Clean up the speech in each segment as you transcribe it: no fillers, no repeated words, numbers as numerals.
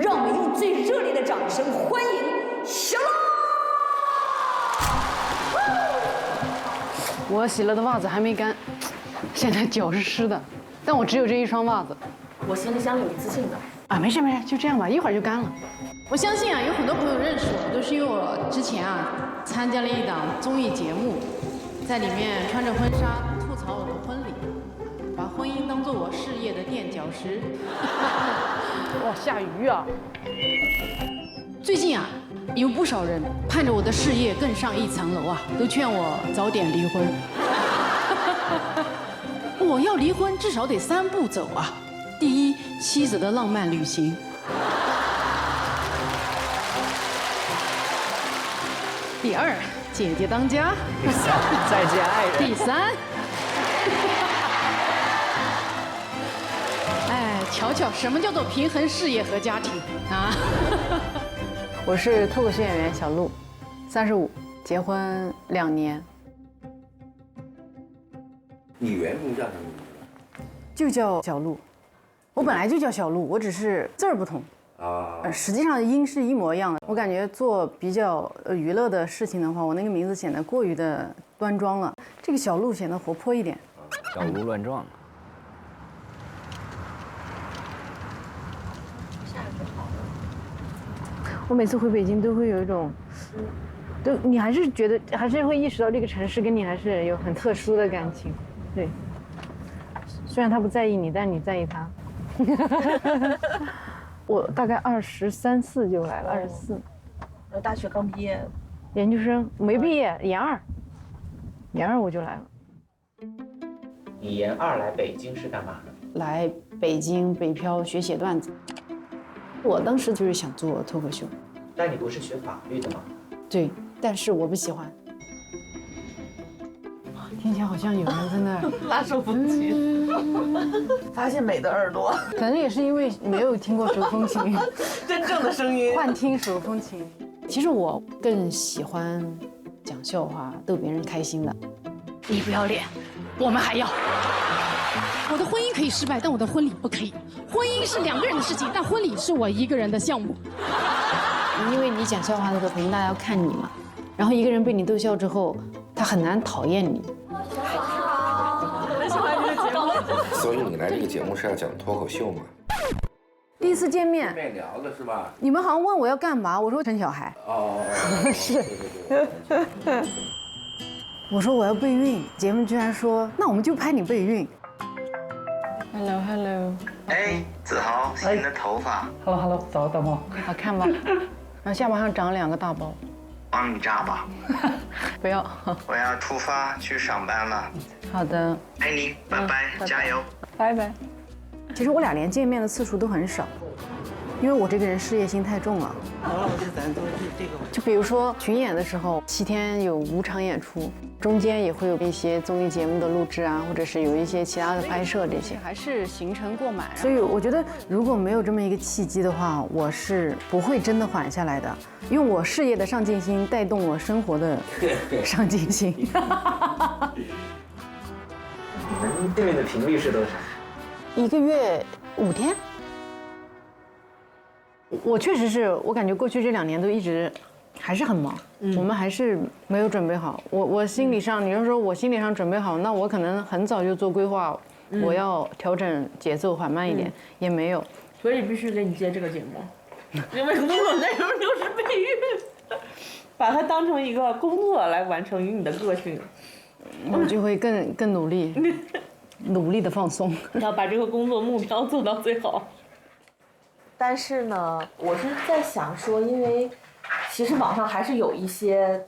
让我们用最热烈的掌声欢迎小龙。我洗了的袜子还没干，现在脚是湿的，但我只有这一双袜子。我行李箱里有一次性的。啊，没事没事，就这样吧，一会儿就干了。我相信啊，有很多朋友认识我，都是因为我之前啊参加了一档综艺节目，在里面穿着婚纱吐槽我的婚礼，把婚姻当做我事业的垫脚石。哇，下雨啊！最近啊，有不少人盼着我的事业更上一层楼啊，都劝我早点离婚。我要离婚至少得3步走啊。第一，妻子的浪漫旅行；第二，姐姐当家；第三，再见爱人；第三，哎，瞧瞧什么叫做平衡事业和家庭啊！我是脱口秀演员小鹿，35，结婚2年。你原名叫什么名字？就叫小鹿。我本来就叫小鹿，我只是字儿不同。实际上音是一模一样的。我感觉做比较娱乐的事情的话，我那个名字显得过于的端庄了。这个小鹿显得活泼一点。小鹿乱撞。我每次回北京都会有一种，你还是觉得还是会意识到这个城市跟你还是有很特殊的感情。对，虽然他不在意你，但你在意他。我大概23、24就来了，24。我大学刚毕业，研究生没毕业，研二我就来了。你研2来北京是干嘛的？来北京北漂学写段子。我当时就是想做脱口秀。但你不是学法律的吗？对，但是我不喜欢。听起来好像有人在那儿拉手风琴，发现美的耳朵，可能也是因为没有听过手风琴，真正的声音，幻听手风琴。其实我更喜欢讲笑话，逗别人开心的。你不要脸，我们还要。我的婚姻可以失败，但我的婚礼不可以。婚姻是2个人的事情，但婚礼是我1个人的项目。因为你讲笑话的时候，肯定大家要看你嘛。然后一个人被你逗笑之后，他很难讨厌你。所以你来这个节目是要讲脱口秀吗？第一次见面聊的是吧？你们好像问我要干嘛，我说生小孩。是。我说我要备孕，节目居然说那我们就拍你备孕。Hello。哎，子豪，新的头发。Hello， 早等我。好看吧？然后下巴上长了2个大包。帮你扎吧。不要。我要出发去上班了。好的。爱你，拜拜，加油。拜拜。其实我俩连见面的次数都很少，因为我这个人事业心太重了。就比如说巡演的时候，7天有5场演出，中间也会有一些综艺节目的录制啊，或者是有一些其他的拍摄，这些还是行程过满。所以我觉得如果没有这么一个契机的话，我是不会真的缓下来的，用我事业的上进心带动我生活的上进心。你们见面的频率是多少？1个月5天。我确实是我感觉过去这2年都一直还是很忙，我们还是没有准备好。我心理上，你要说我心理上准备好，那我可能很早就做规划，我要调整节奏缓慢一点，也没有。所以必须给你接这个节目，因为工作内容就是备孕，把它当成一个工作来完成与你的个性，我就会更努力，努力的放松，要把这个工作目标做到最好。但是呢，我是在想说，因为其实网上还是有一些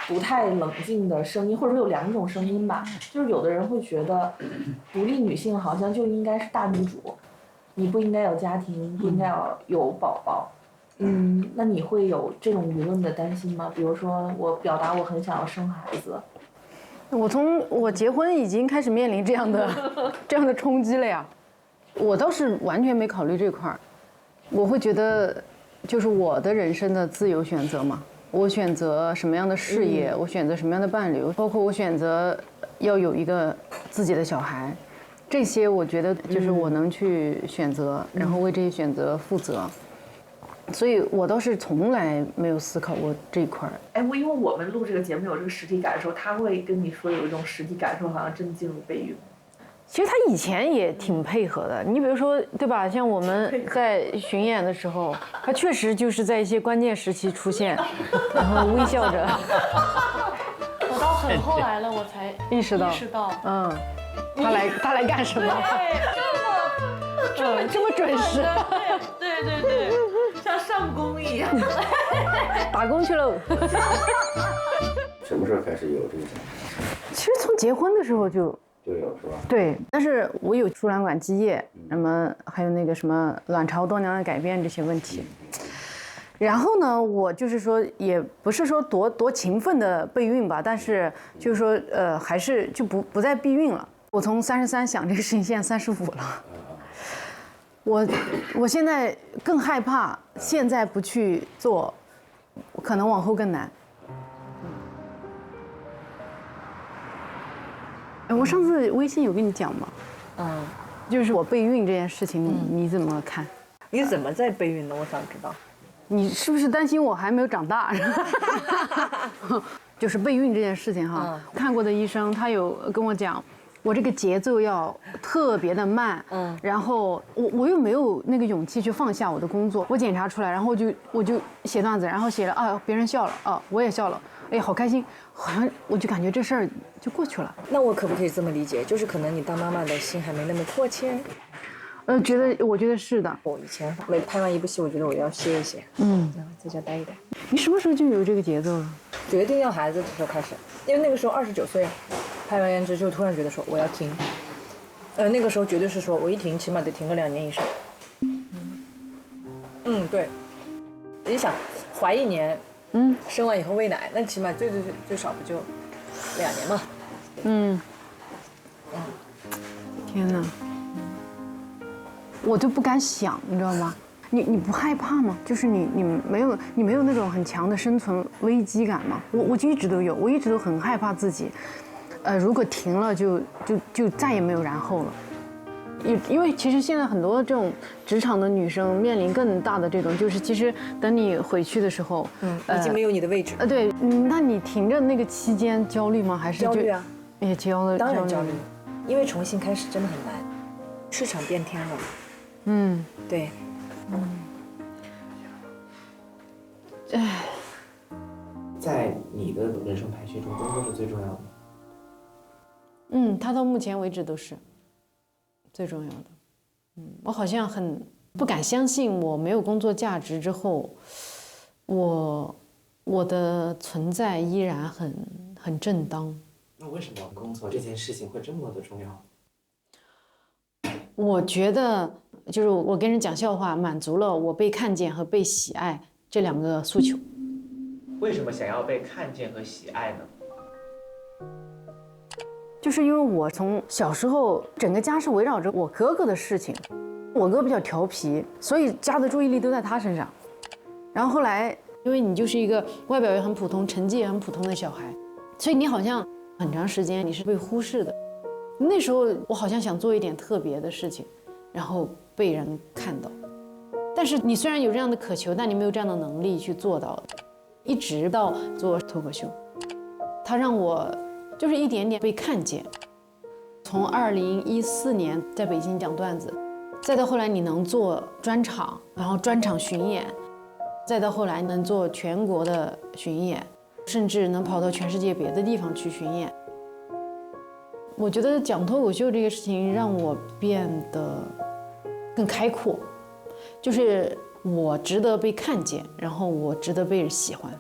不太冷静的声音，或者说有2种声音吧。就是有的人会觉得，独立女性好像就应该是大女主，你不应该有家庭，不应该有宝宝。那你会有这种舆论的担心吗？比如说，我表达我很想要生孩子。我从我结婚已经开始面临这样的冲击了呀。我倒是完全没考虑这块儿，我会觉得，就是我的人生的自由选择嘛，我选择什么样的事业，我选择什么样的伴侣，包括我选择要有一个自己的小孩，这些我觉得就是我能去选择，然后为这些选择负责。所以我倒是从来没有思考过这一块儿。哎，因为我们录这个节目有这个实体感受，他会跟你说有一种实体感受，好像真进入备孕。其实他以前也挺配合的，你比如说，对吧？像我们在巡演的时候，他确实就是在一些关键时期出现，然后微笑着。我到很后来了，我才意识到，他来干什么？这么准时。对，像上工一样。打工去喽。什么时候开始有这个想法？其实从结婚的时候就有是吧？对，但是我有输卵管积液，那么还有那个什么卵巢多囊的改变这些问题。然后呢，我就是说，也不是说多勤奋的备孕吧，但是就是说，还是就不再避孕了。我从33想这个事情，现在35了。我现在更害怕，现在不去做，可能往后更难。我上次微信有跟你讲吗？就是我备孕这件事情，你怎么看？你怎么在备孕呢？我想知道。你是不是担心我还没有长大？就是备孕这件事情哈，看过的医生他有跟我讲，我这个节奏要特别的慢，然后我又没有那个勇气去放下我的工作，我检查出来，然后我就写段子，然后写了啊，别人笑了啊，我也笑了，哎，好开心，好像我就感觉这事儿就过去了。那我可不可以这么理解，就是可能你当妈妈的心还没那么迫切？我觉得是的。我以前每拍完一部戏，我觉得我要歇一歇，在家待一待。你什么时候就有这个节奏了？决定要孩子的时候开始，因为那个时候29岁，拍完胭脂就突然觉得说我要停，那个时候绝对是说我一停起码得停个2年以上。对，你想怀1年，生完以后喂奶，那起码最少不就2年嘛？天哪！我就不敢想，你知道吗？你不害怕吗？就是你没有那种很强的生存危机感吗？我就一直都有，我一直都很害怕自己，如果停了就再也没有然后了。因为其实现在很多这种职场的女生面临更大的这种，就是其实等你回去的时候，已经没有你的位置。对，那你停着那个期间焦虑吗？还是焦虑啊？也焦虑，当然焦虑，因为重新开始真的很难，市场变天了。对。在你的人生排序中，工作是最重要的。它到目前为止都是最重要的。我好像很不敢相信，我没有工作价值之后，我的存在依然很正当。那为什么工作这件事情会这么的重要？我觉得就是我跟人讲笑话，满足了我被看见和被喜爱这2个诉求。为什么想要被看见和喜爱呢？就是因为我从小时候整个家是围绕着我哥哥的事情，我哥比较调皮，所以家的注意力都在他身上。然后后来，因为你就是一个外表也很普通、成绩也很普通的小孩，所以你好像很长时间你是被忽视的。那时候我好像想做一点特别的事情，然后被人看到。但是你虽然有这样的渴求，但你没有这样的能力去做到。一直到做脱口秀，它让我就是一点点被看见。从2014年在北京讲段子，再到后来你能做专场，然后专场巡演，再到后来能做全国的巡演，甚至能跑到全世界别的地方去巡演。我觉得讲脱口秀这个事情让我变得更开阔，就是我值得被看见，然后我值得被人喜欢。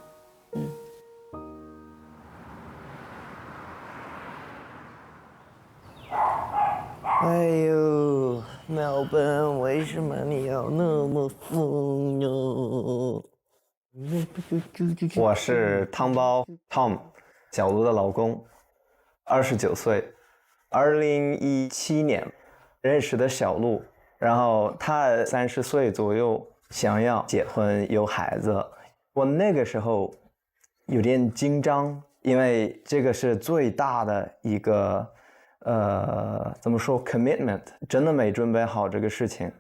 哎呦，苗本，为什么你要那么疯哟？我是汤包 Tom， 小卢的老公，29岁，2017年认识的小卢，然后他30岁左右想要结婚有孩子，我那个时候有点紧张，因为这个是最大的一个怎么说 commitment， 真的没准备好这个事情。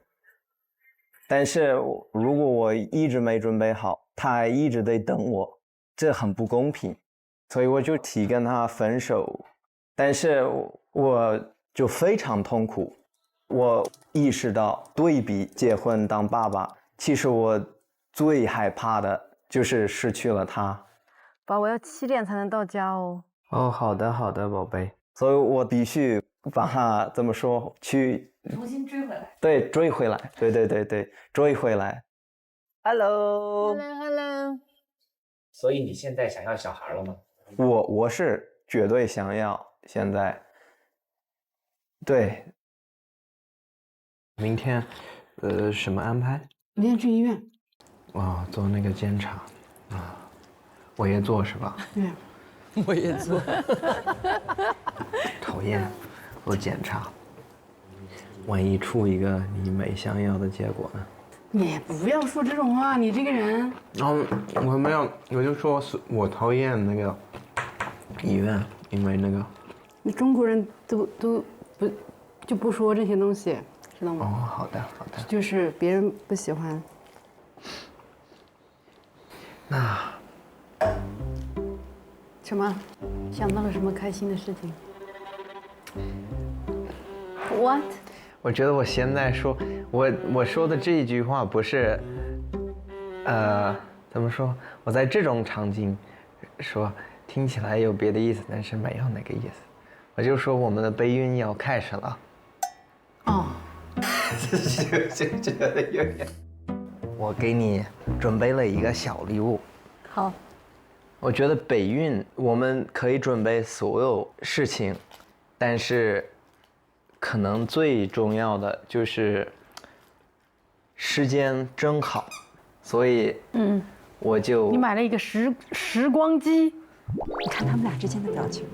但是如果我一直没准备好，他还一直得等我，这很不公平，所以我就提跟他分手。但是我就非常痛苦，我意识到对比结婚当爸爸，其实我最害怕的就是失去了他。爸，我要7点才能到家哦。哦，好的好的，宝贝。所以我必须把他怎么说去重新追回来。对，追回来，对，追回来。Hello。所以你现在想要小孩了吗？我是绝对想要，现在。对。明天，什么安排？明天去医院。哦，做那个检查。啊，我也做是吧？对。我也做。讨厌，我检查，万一出一个你没想要的结果呢？你不要说这种话，你这个人。我没有，我就说是我讨厌那个医院，因为那个。你中国人就不说这些东西，知道吗？哦，好的。就是别人不喜欢。那。什么？想到了什么开心的事情 ？What？ 我觉得我现在说，我说的这一句话不是，怎么说？我在这种场景说，听起来有别的意思，但是没有那个意思。我就说我们的备孕要开始了。哦。就觉得有点。我给你准备了一个小礼物。好。我觉得备孕我们可以准备所有事情，但是可能最重要的就是时间正好，所以我就你买了一个时光机，你看他们俩之间的表情。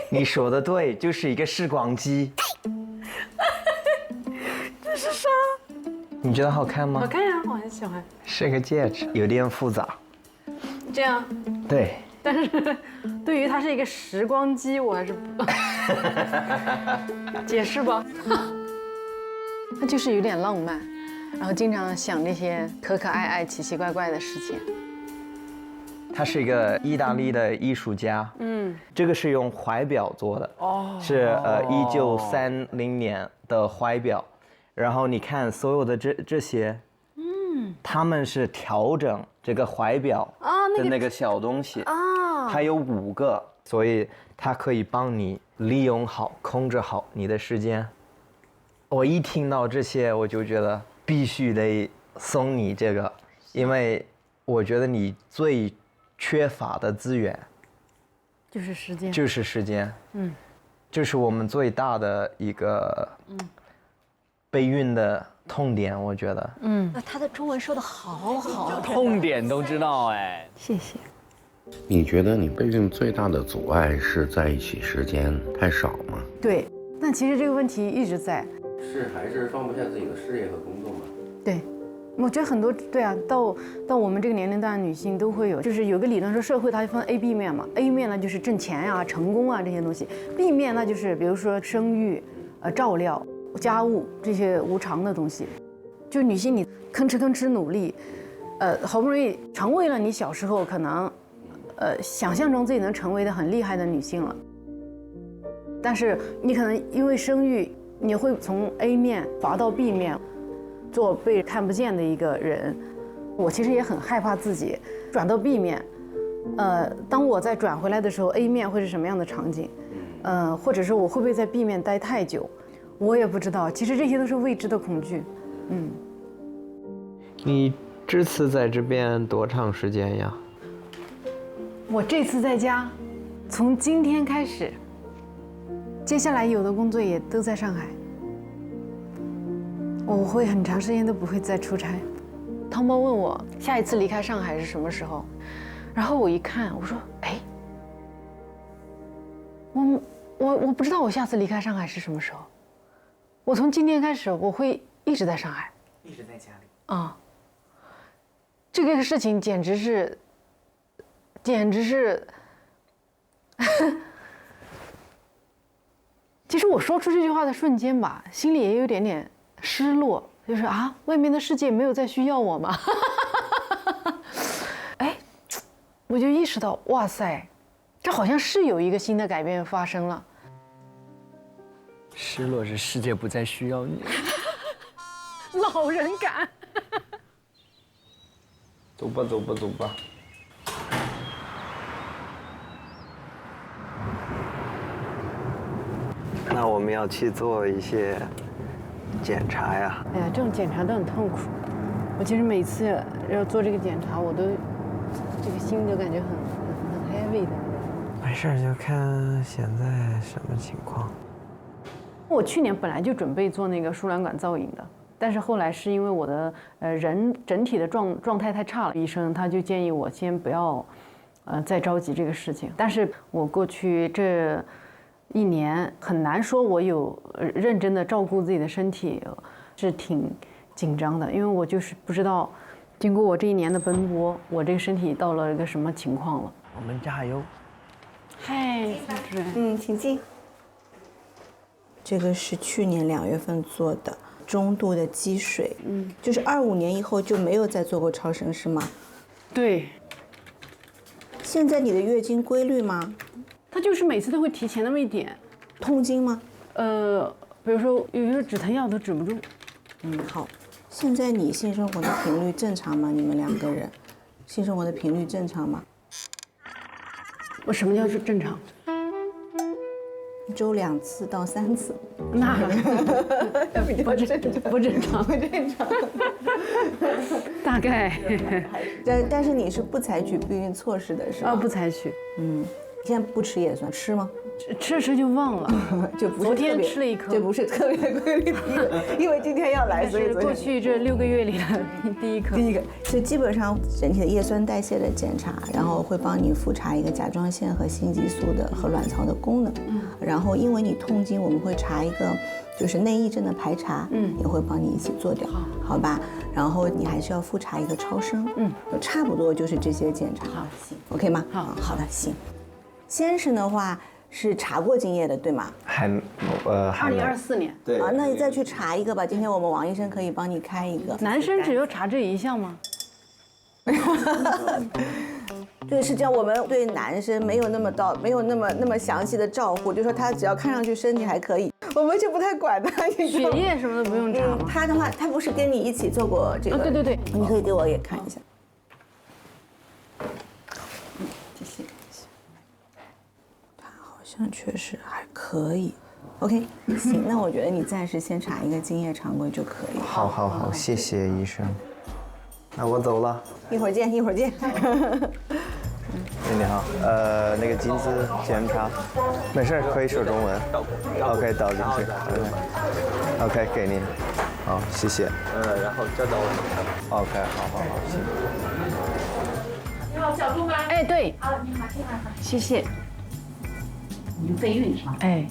你说的对，就是一个时光机。这是啥？你觉得好看吗？好看呀，我很喜欢。是个戒指，有点复杂。这样。对。但是，对于它是一个时光机，我还是不解释吧。他就是有点浪漫，然后经常想这些可可爱爱、奇奇怪怪的事情。他是一个意大利的艺术家，这个是用怀表做的，是1930年的怀表，然后你看所有的这些，他们是调整这个怀表的那个小东西，它有5个，所以它可以帮你利用好、控制好你的时间。我一听到这些，我就觉得必须得送你这个，因为我觉得你最缺乏的资源就是时间，就是我们最大的一个备孕的痛点，我觉得。他的中文说的好好，痛点都知道哎。谢谢。你觉得你备孕最大的阻碍是在一起时间太少吗？对，但其实这个问题一直在。是还是放不下自己的事业和工作吗？对。我觉得很多对啊，到我们这个年龄段的女性都会有，就是有个理论说社会它分 A、B 面嘛。A 面呢就是挣钱啊、成功啊这些东西 ，B 面那就是比如说生育、照料、家务这些无偿的东西。就女性你吭哧努力，好不容易成为了你小时候可能想象中自己能成为的很厉害的女性了，但是你可能因为生育，你会从 A 面滑到 B 面。做被看不见的一个人，我其实也很害怕自己转到 B 面，当我再转回来的时候 ，A 面会是什么样的场景？或者是我会不会在 B 面待太久？我也不知道。其实这些都是未知的恐惧。你这次在这边多长时间呀？我这次在家，从今天开始，接下来有的工作也都在上海。我会很长时间都不会再出差。汤包问我下一次离开上海是什么时候，然后我一看，我说：“哎，我不知道我下次离开上海是什么时候。我从今天开始，我会一直在上海，一直在家里。这个事情简直是，其实我说出这句话的瞬间吧，心里也有点点失落，就是啊，外面的世界没有再需要我吗？哎，我就意识到，哇塞，这好像是有一个新的改变发生了。失落是世界不再需要你。老人感。走吧，走吧，走吧。那我们要去做一些检查呀。哎呀，这种检查都很痛苦。我其实每次要做这个检查，我都这个心就感觉很 heavy 的。没事，就看现在什么情况。我去年本来就准备做那个输卵管造影的，但是后来是因为我的人整体的状态太差了，医生他就建议我先不要再着急这个事情。但是我过去这1年很难说我有认真的照顾自己的身体，是挺紧张的，因为我就是不知道经过我这1年的奔波，我这个身体到了一个什么情况了。我们加油！嗨，副主任。请进。这个是去年2月份做的中度的积水，就是25年以后就没有再做过超声是吗？对。现在你的月经规律吗？它就是每次都会提前那么一点。痛经吗？比如说有时候止疼药都止不住。好。现在你性生活的频率正常吗？你们2个人性生活的频率正常吗？我什么叫是正常？1周2次到3次。那不正常，不正常。大概。但是你是不采取避孕措施的是吧？不采取。现在不吃也算吃吗？吃就忘了，就不是昨天吃了1颗，就不是特别规律的，因为今天要来，所以过去这6个月里的第一颗。就基本上整体的叶酸代谢的检查，然后会帮你复查一个甲状腺和性激素的和卵巢的功能，然后因为你痛经，我们会查一个就是内异症的排查，也会帮你一起做掉，好吧？然后你还是要复查一个超声，差不多就是这些检查。好，行 ，OK 吗？好的，行。先生的话是查过精液的，对吗？还2024年。对。那你再去查一个吧。今天我们王医生可以帮你开一个。男生只有查这一项吗？对，是这样。我们对男生没有那么详细的照顾，就说他只要看上去身体还可以，我们就不太管他。血液什么的不用查吗？他的话，他不是跟你一起做过这个？对，你可以给我也看一下。谢谢。他好像确实还可以。OK， 行，那我觉得你暂时先查一个精液常规就可以。好，谢谢医生。那我走了。一会儿见。你好，那个精子检查，没事，可以说中文。OK， 倒进去。OK， 给您。好，谢谢。然后交到我手上。OK， 好，谢谢。你好，小鹿吗？哎，对。你好，谢谢。你就备孕是吧？哎。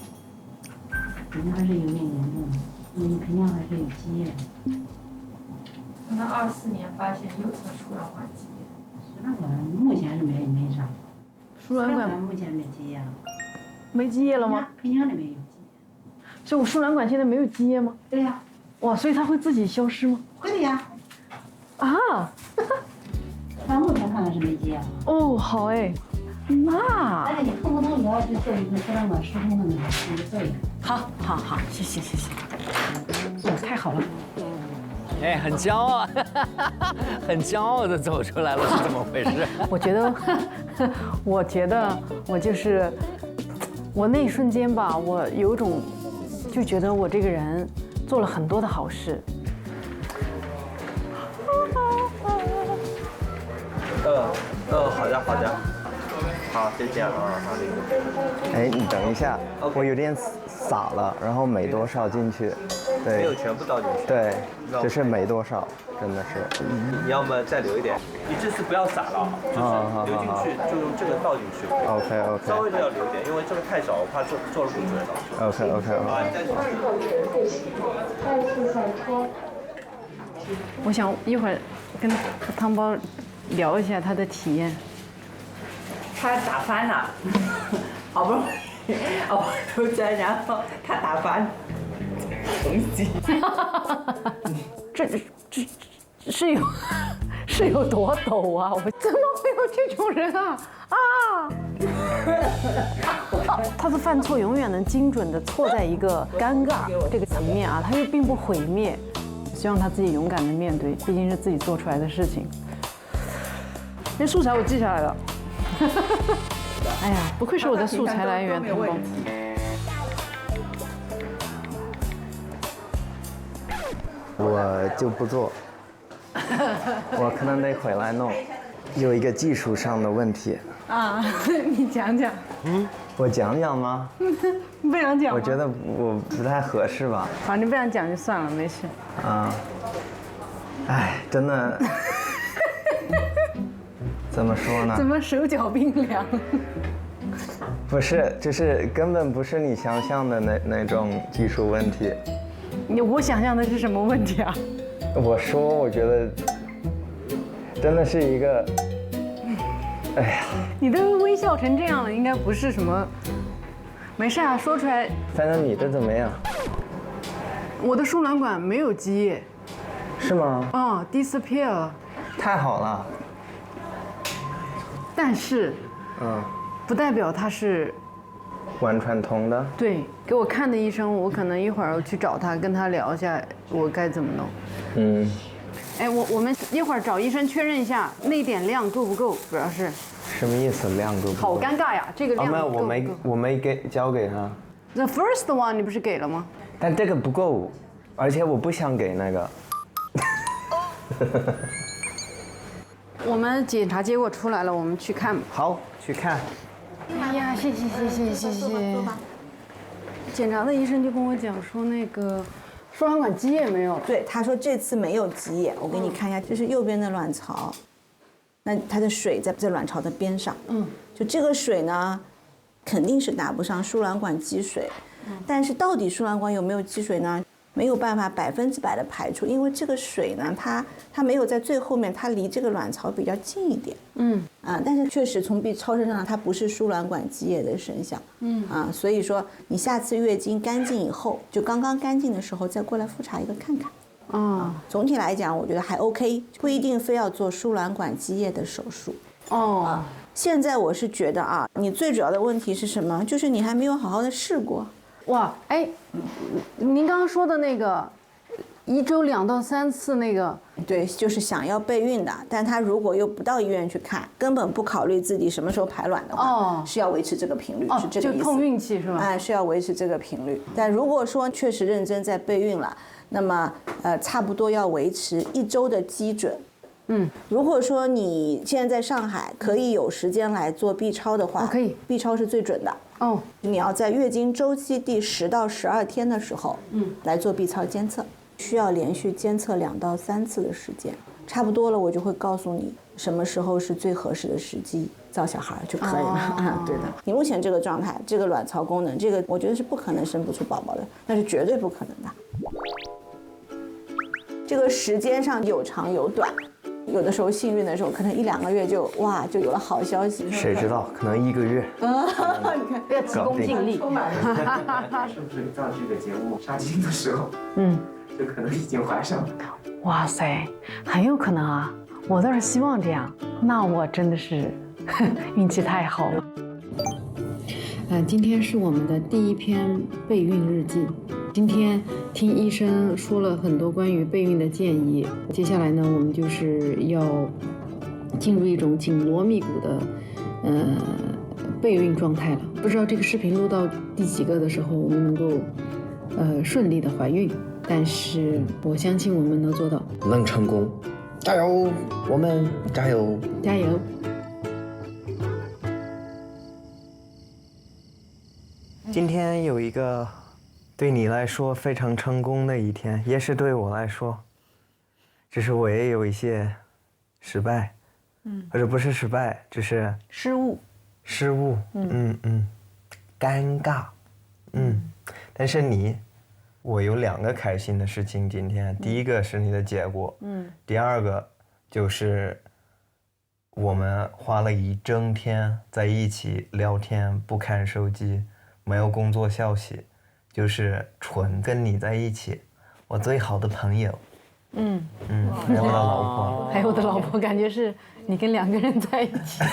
肯定还是有点严重的，你肯定还是有积液的。那24年发现右侧输卵管积液。输卵管目前是没啥。输卵管目前没积液了。没积液了吗？盆腔里面有积液。所以我输卵管现在没有积液吗？对呀。哇，所以它会自己消失吗？会的呀。啊。那目前看来是没积液了。哦，好哎。那。但是你痛不痛也要去做一个输卵管疏通的那个做一个。好，谢谢。太好了。哎，很骄傲，很骄傲的走出来了，是怎么回事？我觉得我就是我那一瞬间吧，我有一种就觉得我这个人做了很多的好事。好的。好，再见啊，哎，你等一下，我有点洒了，然后没多少进去，对，没有全部倒进去，对，就是没多少，真的是。你要么再留一点，你这次不要洒了，就是流进去就用这个倒进去。OK， 稍微的要留一点，因为这个太少，我怕做了不准。OK。我想一会儿跟汤包聊一下他的体验。他打翻了，好不容易熬出来，然后他打翻东西。这是有多陡啊！我怎么会有这种人啊啊！他的犯错永远能精准的错在一个尴尬这个层面啊，他又并不毁灭。希望他自己勇敢的面对，毕竟是自己做出来的事情。那素材我记下来了。哎呀，不愧是我的素材来源，汤包。我就不做，我可能得回来弄。有一个技术上的问题啊，你讲讲。我讲讲吗？不想讲。我觉得我不太合适吧。反正不想讲就算了，没事。啊，哎，真的，怎么说呢？怎么手脚冰凉？不是，就是根本不是你想象的那种技术问题。我想象的是什么问题啊？我觉得真的是一个，哎呀，你都微笑成这样了，应该不是什么，没事啊，说出来。反正你的怎么样？我的输卵管没有积液。是吗？哦 ，disappear 了。太好了。但是，不代表它是完全通的。对，给我看的医生，我可能一会儿去找他，跟他聊一下我该怎么弄。哎，我们一会儿找医生确认一下那点量够不够，主要是。什么意思？量够不够？好尴尬呀，这个量没有，够不够？我没交给他。The first one 你不是给了吗？但这个不够，而且我不想给那个。我们检查结果出来了，我们去看吧。好，去看。哎呀，谢谢。检查的医生就跟我讲说，那个输卵管积液没有。对，他说这次没有积液。我给你看一下，这是右边的卵巢，那它的水在卵巢的边上。就这个水呢，肯定是打不上输卵管积水。但是到底输卵管有没有积水呢？没有办法100%的排出，因为这个水呢，它没有在最后面，它离这个卵巢比较近一点。但是确实从 B 超声上，它不是输卵管积液的声响。所以说你下次月经干净以后，就刚刚干净的时候再过来复查一个看看。总体来讲，我觉得还 OK， 不一定非要做输卵管积液的手术。现在我是觉得啊，你最主要的问题是什么？就是你还没有好好的试过。哇，哎，您刚刚说的那个1周2到3次那个，对，就是想要备孕的，但他如果又不到医院去看，根本不考虑自己什么时候排卵的话，是要维持这个频率，是这个意思。就碰运气是吧？哎，是要维持这个频率。但如果说确实认真在备孕了，那么差不多要维持1周的基准。如果说你现在在上海可以有时间来做 B 超的话，可以 ，B 超是最准的。你要在月经周期第10到12天的时候，来做 B 超监测，需要连续监测2到3次的时间，差不多了，我就会告诉你什么时候是最合适的时机造小孩就可以了。对的，你目前这个状态，这个卵巢功能，这个我觉得是不可能生不出宝宝的，那是绝对不可能的。这个时间上有长有短。有的时候幸运的时候，可能1-2个月就有了好消息。谁知道？可能1个月。你看，要急功近利。是不是到这个节目杀青的时候，就可能已经怀上了？哇塞，很有可能啊！我倒是希望这样。那我真的是运气太好了。今天是我们的第1篇备孕日记。今天听医生说了很多关于备孕的建议，接下来呢，我们就是要进入一种紧锣密鼓的备孕状态了。不知道这个视频录到第几个的时候，我们能够顺利的怀孕，但是我相信我们能做到，能成功，加油！我们加油！加油！今天有一个对你来说非常成功的一天，也是对我来说，只是我也有一些失败，或者不是失败，就是失误，尴尬，但是你我有2个开心的事情今天，第一个是你的结果，第二个就是我们花了1整天在一起聊天，不看手机，没有工作消息，就是纯跟你在一起，我最好的朋友。还有我的老婆，还有我的老婆，感觉是你跟2个人在一起。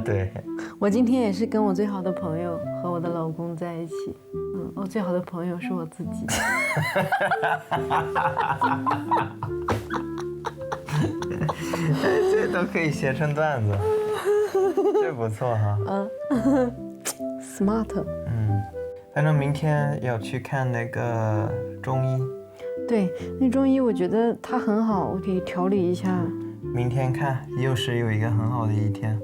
对，我今天也是跟我最好的朋友和我的老公在一起。我最好的朋友是我自己。这都可以写成段子，这不错哈。Smart。反正明天要去看那个中医。对，那中医我觉得它很好，我可以调理一下。明天看，又是有一个很好的一天。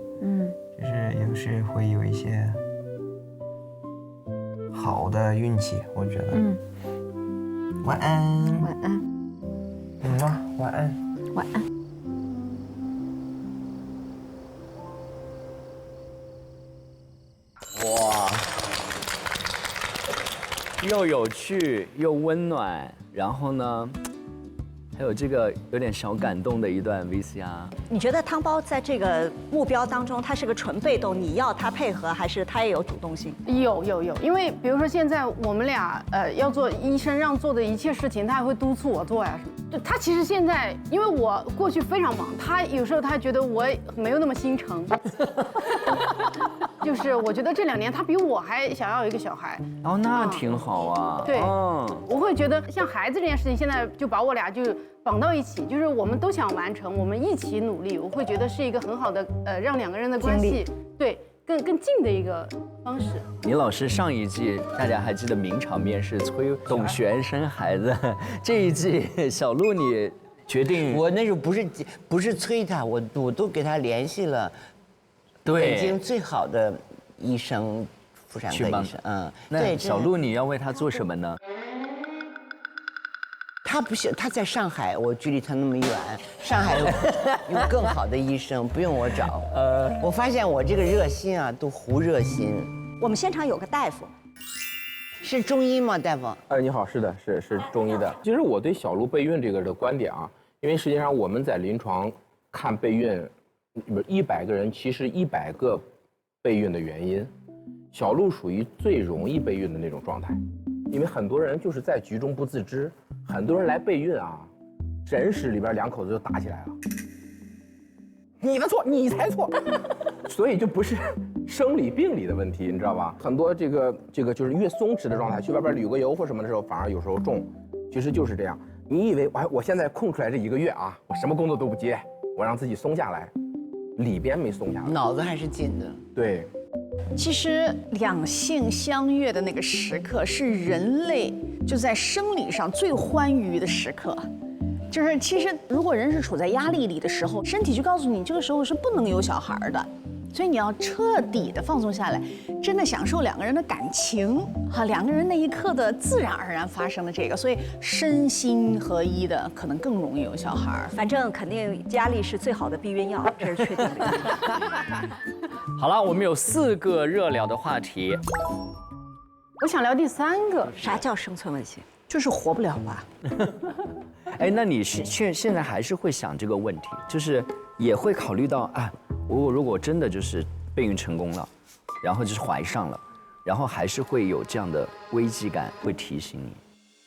就是有时会有一些好的运气，我觉得。晚安。晚安。晚安。晚安。哇，又有趣又温暖，然后呢，还有这个有点小感动的一段 VCR。你觉得汤包在这个目标当中，他是个纯被动，你要他配合，还是他也有主动性？有，因为比如说现在我们俩要做医生让做的一切事情，他还会督促我做呀什么。就他其实现在，因为我过去非常忙，他有时候他觉得我没有那么心诚。就是我觉得这2年他比我还想要一个小孩。哦，那挺好啊。对，我会觉得像孩子这件事情，现在就把我俩就绑到一起，就是我们都想完成，我们一起努力，我会觉得是一个很好的让2个人的关系对更近的一个方式。倪老师上一季大家还记得名场面是催董璇生孩子，这一季小鹿你决定，我那时候不是催他，我都给他联系了，对，北京最好的医生，妇产科医生，那小鹿你要为他做什么呢？他不是他在上海，我距离他那么远，上海有更好的医生，不用我找。我发现我这个热心啊，都胡热心。我们现场有个大夫，是中医吗，大夫？你好，是的，是中医的。其实我对小鹿备孕这个的观点啊，因为实际上我们在临床看备孕，100个人其实100个备孕的原因，小鹿属于最容易备孕的那种状态。因为很多人就是在局中不自知，很多人来备孕啊，诊室里边2口子就打起来了。你的错，你才错，所以就不是生理病理的问题，你知道吧？很多这个就是越松弛的状态，去外边旅个游或什么的时候，反而有时候重，其实就是这样。你以为我现在空出来这1个月啊，我什么工作都不接，我让自己松下来，里边没松下来，脑子还是紧的。对。其实两性相悦的那个时刻，是人类就在生理上最欢愉的时刻。就是其实如果人是处在压力里的时候，身体就告诉你这个时候是不能有小孩的，所以你要彻底的放松下来，真的享受2个人的感情哈，2个人那一刻的自然而然发生的这个，所以身心合一的可能更容易有小孩。反正肯定压力是最好的避孕药，这是确定的。好了，我们有4个热聊的话题。我想聊第3个，啥叫生存问题？就是活不了吧？哎，那你现在还是会想这个问题，就是也会考虑到啊，我如果真的就是备孕成功了，然后就是怀上了，然后还是会有这样的危机感，会提醒你。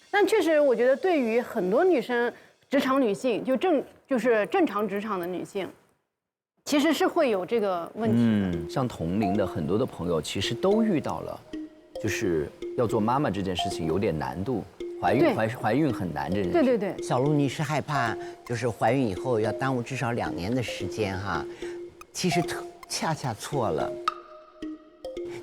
但确实，我觉得对于很多女生，职场女性就是正常职场的女性，其实是会有这个问题。像同龄的很多的朋友，其实都遇到了，就是要做妈妈这件事情有点难度。怀孕很难，这件事。对。小鹿，你是害怕就是怀孕以后要耽误至少2年的时间哈？其实恰恰错了。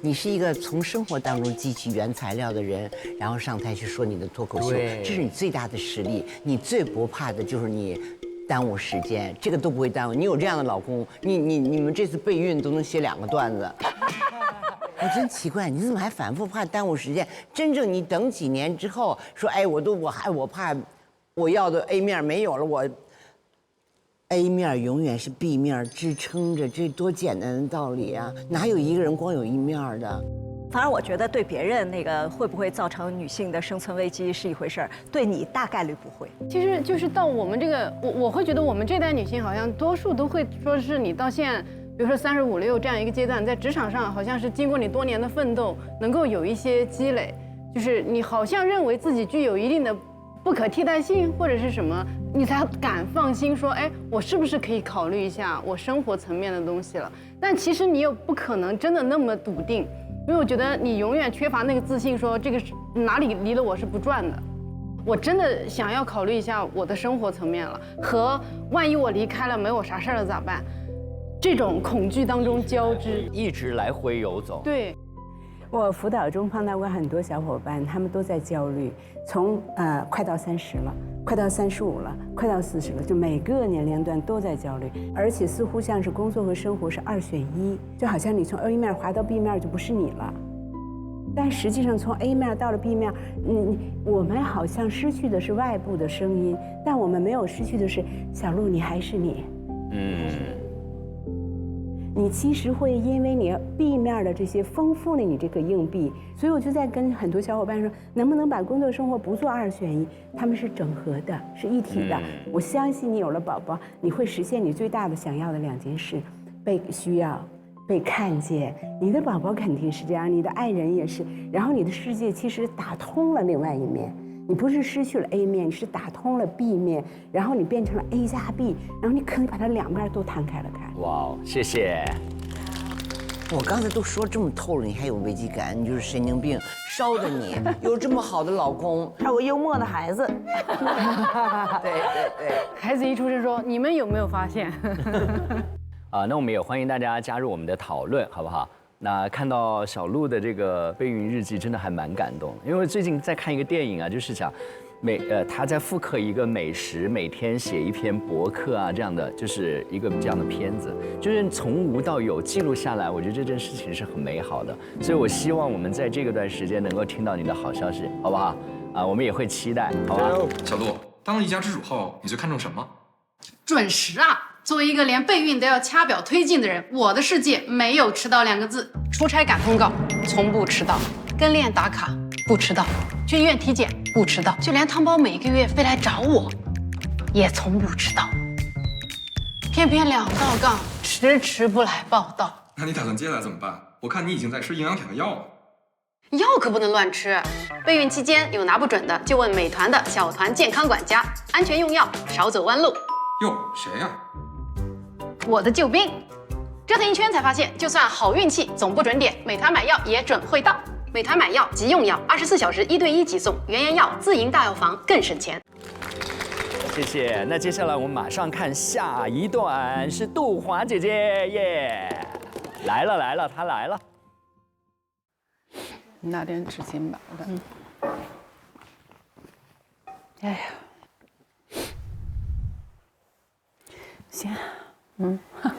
你是一个从生活当中汲取原材料的人，然后上台去说你的脱口秀，这是你最大的实力。你最不怕的就是你耽误时间，这个都不会耽误。你有这样的老公，你们这次备孕都能写2个段子。我真奇怪，你怎么还反复怕耽误时间？真正你等几年之后说，哎，我怕我要的 A 面没有了，我 A 面永远是 B 面支撑着，这多简单的道理啊！哪有一个人光有一面的？反而我觉得对别人那个会不会造成女性的生存危机是一回事儿，对你大概率不会。其实就是到我们这个，我会觉得我们这代女性好像多数都会说是你到现在，比如说35、6这样一个阶段，在职场上好像是经过你多年的奋斗，能够有一些积累，就是你好像认为自己具有一定的不可替代性或者是什么，你才敢放心说，哎，我是不是可以考虑一下我生活层面的东西了？但其实你又不可能真的那么笃定。因为我觉得你永远缺乏那个自信，说这个哪里离了我是不转的。我真的想要考虑一下我的生活层面了，和万一我离开了没我啥事儿了咋办？这种恐惧当中交织，一直来回游走。对，我辅导中碰到过很多小伙伴，他们都在焦虑，从快到30了，快到35了，快到40了，就每个年龄段都在焦虑，而且似乎像是工作和生活是2选1，就好像你从 A 面滑到 B 面就不是你了。但实际上从 A 面到了 B 面，我们好像失去的是外部的声音，但我们没有失去的是小鹿，你还是你。你其实会因为你 B 面的这些丰富了你这个硬币，所以我就在跟很多小伙伴说，能不能把工作生活不做2选1，他们是整合的，是一体的。我相信你有了宝宝，你会实现你最大的想要的2件事：被需要，被看见。你的宝宝肯定是这样，你的爱人也是，然后你的世界其实打通了另外一面。你不是失去了 A 面，你是打通了 B 面，然后你变成了 A 加 B， 然后你可以把它2面都摊开了看。哇，谢谢。我刚才都说这么透了，你还有危机感，你就是神经病，烧的你。有这么好的老公，还有个幽默的孩子。对，孩子一出生说：“你们有没有发现？”那我们也欢迎大家加入我们的讨论，好不好？那看到小鹿的这个备孕日记，真的还蛮感动，因为最近在看一个电影啊，就是讲他在复刻一个美食，每天写一篇博客啊，这样的就是一个这样的片子，就是从无到有记录下来，我觉得这件事情是很美好的，所以我希望我们在这个段时间能够听到你的好消息，好不好？我们也会期待，好吧？小鹿，当了一家之主后，你最看重什么？准时啊！作为一个连备孕都要掐表推进的人，我的世界没有迟到2个字。出差赶通告，从不迟到；跟练打卡，不迟到；去医院体检，不迟到；就连汤包每个月飞来找我，也从不迟到。偏偏2道杠，迟迟不来报道。那你打算接下来怎么办？我看你已经在吃营养品和药了。药可不能乱吃，备孕期间有拿不准的，就问美团的小团健康管家，安全用药，少走弯路。哟，谁呀？我的救兵，折腾一圈才发现，就算好运气总不准点，美团买药也准会到。美团买药急用药，24小时1对1急送，原研药自营大药房更省钱。谢谢。那接下来我们马上看下一段，是杜华姐姐耶，来了，她来了。拿点纸巾吧，哎呀，行，感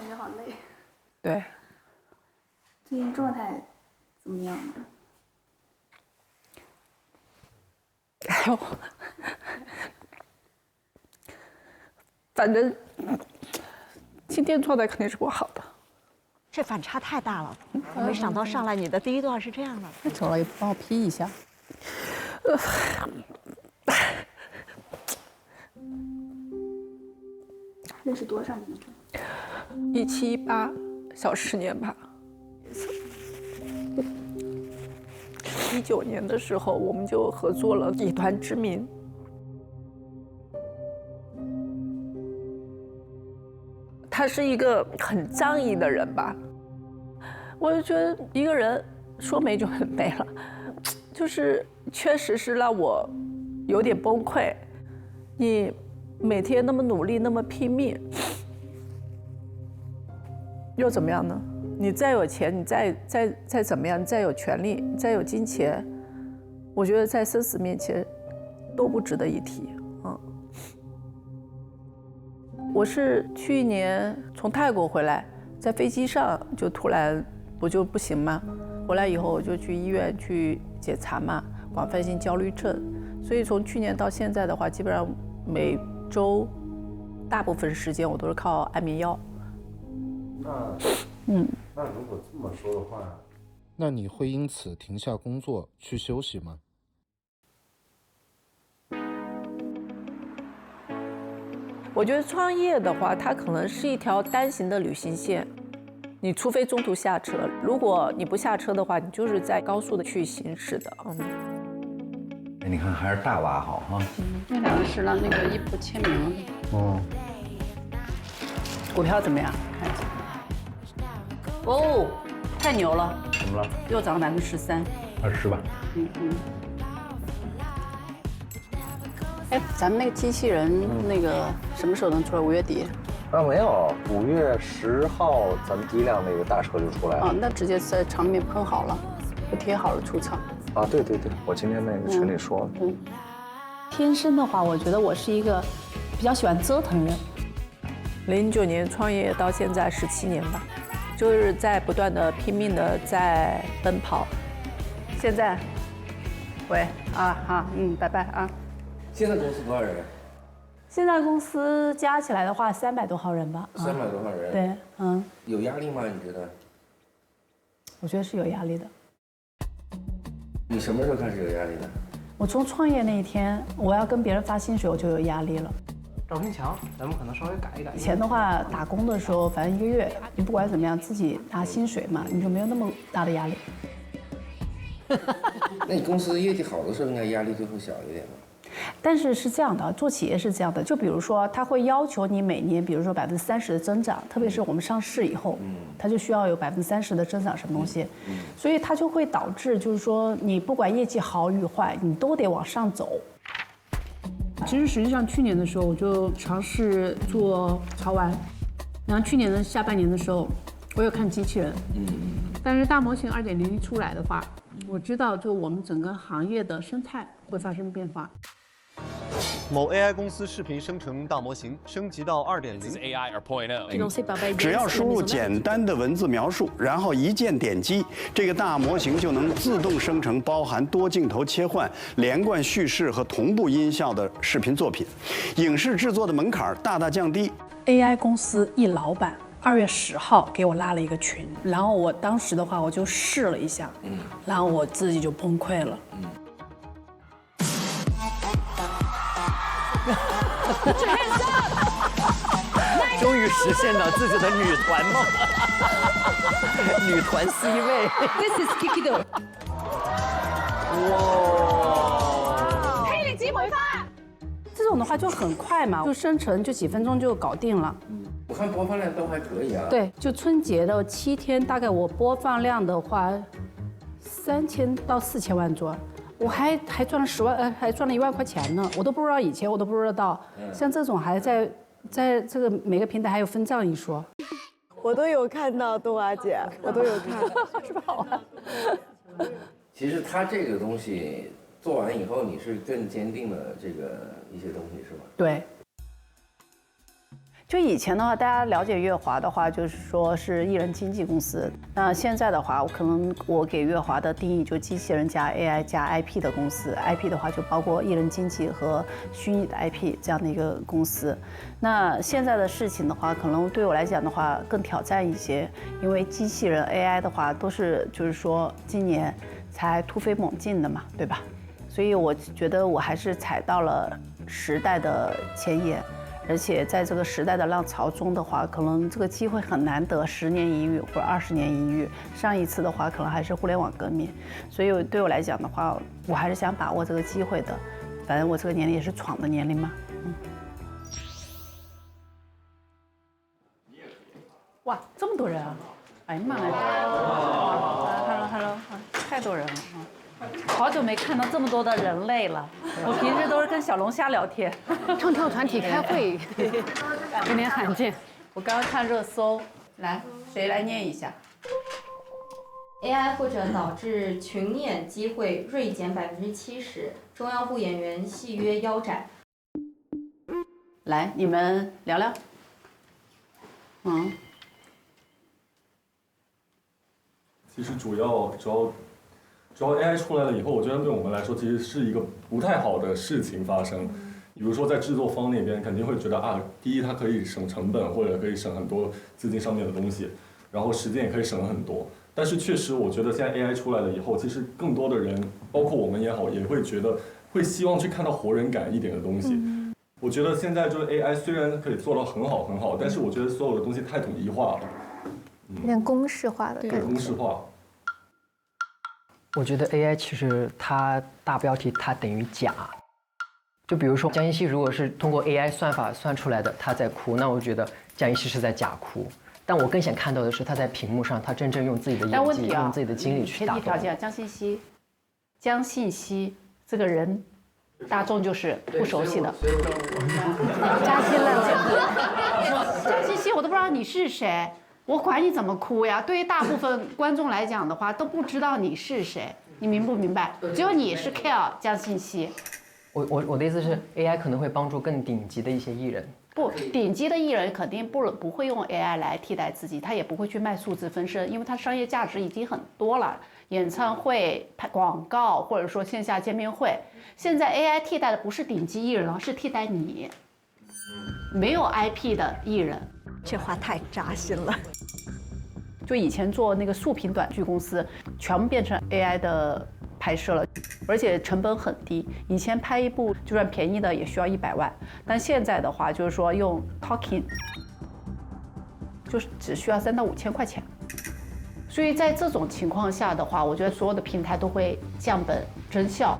觉好累。对，最近状态怎么样？哎呦，反正今天状态肯定是不好的。这反差太大了，我没想到上来你的第一段是这样的。那走了，也帮我批一下。认识多少年了？17、18，小10年吧。19年的时候，我们就合作了《以团之名》。他是一个很仗义的人吧，我就觉得一个人说没就很没了，就是确实是让我有点崩溃。你每天那么努力，那么拼命，又怎么样呢？你再有钱，你再怎么样，你再有权利，你再有金钱，我觉得在生死面前都不值得一提。我是去年从泰国回来，在飞机上就突然不行吗？回来以后我就去医院去检查嘛，广泛性焦虑症。所以从去年到现在的话，基本上每周大部分时间我都是靠安眠药。那如果这么说的话，那你会因此停下工作去休息吗？我觉得创业的话，它可能是一条单行的旅行线，你除非中途下车，如果你不下车的话，你就是在高速的去行驶的。你看还是大娃好哈。那两个是让那个衣服签名了。哦。股票怎么样？看一下。哦，太牛了！怎么了？又涨了13%。20吧。哎，咱们那个机器人那个什么时候能出来？5月底？啊，没有，5月10号咱们第一辆那个大车就出来了。哦，那直接在厂里面喷好了，就贴好了出厂。啊，对对对，我今天那个群里说了。天生的话，我觉得我是一个比较喜欢折腾人。09年创业到现在17年吧，就是在不断的拼命的在奔跑。现在，喂啊好，拜拜啊。现在公司多少人？现在公司加起来的话，300多号人吧。 300多号人。对，有压力吗？你觉得？我觉得是有压力的。你什么时候开始有压力的？我从创业那一天，我要跟别人发薪水，我就有压力了。照片墙，咱们可能稍微改一改。以前的话，打工的时候，反正1个月，你不管怎么样，自己拿薪水嘛，你就没有那么大的压力。那你公司业绩好的时候，应该压力就会小一点吧？但是是这样的，做企业是这样的，就比如说，他会要求你每年，比如说30%的增长，特别是我们上市以后，它就需要有30%的增长，什么东西，所以它就会导致，就是说，你不管业绩好与坏，你都得往上走。其实实际上去年的时候，我就尝试做潮玩，然后去年的下半年的时候，我有看机器人，但是大模型2.0出来的话，我知道就我们整个行业的生态会发生变化。某 AI 公司视频生成大模型升级到2.0，只要输入简单的文字描述，然后一键点击，这个大模型就能自动生成包含多镜头切换、连贯叙事和同步音效的视频作品，影视制作的门槛大大降低。AI 公司一老板2月10号给我拉了一个群，然后我当时的话我就试了一下，然后我自己就崩溃了。终于实现了自己的女团梦，女团 C 位。This is Kiki 的。哇！黑领巾回发。这种的话就很快嘛，就生成就几分钟就搞定了。我看播放量都还可以啊。对，就春节的7天，大概我播放量的话，3000到4000万左右。我还赚了10万，还赚了1万块钱呢。我都不知道，以前我都不知道，像这种还在这个每个平台还有分账一说。我都有看到冬娃姐，我都有看，是不是好玩？其实它这个东西做完以后，你是更坚定了这个一些东西，是吧？对。就以前的话，大家了解乐华的话，就是说是艺人经纪公司。那现在的话，可能我给乐华的定义就机器人加 AI 加 IP 的公司。IP 的话就包括艺人经纪和虚拟的 IP 这样的一个公司。那现在的事情的话，可能对我来讲的话更挑战一些，因为机器人 AI 的话都是就是说今年才突飞猛进的嘛，对吧？所以我觉得我还是踩到了时代的前沿。而且在这个时代的浪潮中的话，可能这个机会很难得，10年一遇或者20年一遇。上一次的话，可能还是互联网革命，所以对我来讲的话，我还是想把握这个机会的。反正我这个年龄也是闯的年龄嘛。哇，这么多人啊！哎呀妈呀 ！Hello， 太多人了啊！好久没看到这么多的人类了。我平时都是跟小龙虾聊天，唱跳团体开会，有点罕见。我刚刚看热搜，来，谁来念一下 ？AI 或者导致群演机会锐减70%，中央部演员戏约腰斩。来，你们聊聊。其实主要 AI 出来了以后，我觉得对我们来说其实是一个不太好的事情发生。比如说在制作方那边肯定会觉得啊，第一它可以省成本，或者可以省很多资金上面的东西，然后时间也可以省很多。但是确实，我觉得现在 AI 出来了以后，其实更多的人，包括我们也好，也会觉得会希望去看到活人感一点的东西。我觉得现在就是 AI 虽然可以做到很好，但是我觉得所有的东西太统一化了，有点公式化的感觉。对，公式化。我觉得 AI 其实它大标题它等于假。就比如说江一希如果是通过 AI 算法算出来的，他在哭，那我觉得江一希是在假哭。但我更想看到的是他在屏幕上，他真正用自己的演技、用自己的精力去打动。前提条件，江信息这个人，大众就是不熟悉的。扎心了，江信息我都不知道你是谁，我管你怎么哭呀。对于大部分观众来讲的话，都不知道你是谁，你明不明白？只有你是 care 江信息。我的意思是 ，AI 可能会帮助更顶级的一些艺人。不，顶级的艺人肯定不会用 AI 来替代自己，他也不会去卖数字分身，因为他商业价值已经很多了。演唱会、拍广告，或者说线下见面会，现在 AI 替代的不是顶级艺人了，是替代你没有 IP 的艺人。这话太扎心了。就以前做那个速屏短剧公司，全部变成 AI 的拍摄了，而且成本很低。以前拍一部就算便宜的也需要100万，但现在的话就是说用 Talking， 就是只需要3到5千块钱。所以在这种情况下的话，我觉得所有的平台都会降本增效。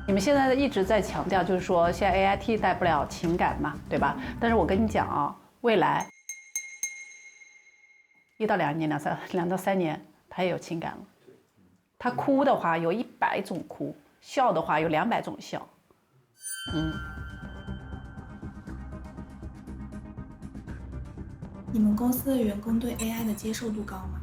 你们现在一直在强调，就是说现在 AI 替代不了情感嘛，对吧？但是我跟你讲啊，未来1到2年、2到3年，它也有情感了。他哭的话有100种哭，笑的话有200种笑。你们公司的员工对 AI 的接受度高吗？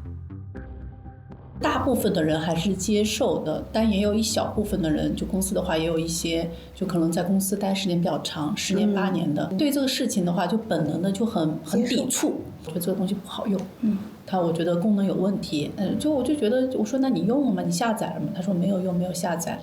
大部分的人还是接受的，但也有一小部分的人，就公司的话也有一些，就可能在公司待时间比较长，10年8年的，对这个事情的话，就本能的就很抵触，觉得这个东西不好用。我觉得功能有问题，我就觉得，我说那你用了吗？你下载了吗？他说没有用，没有下载。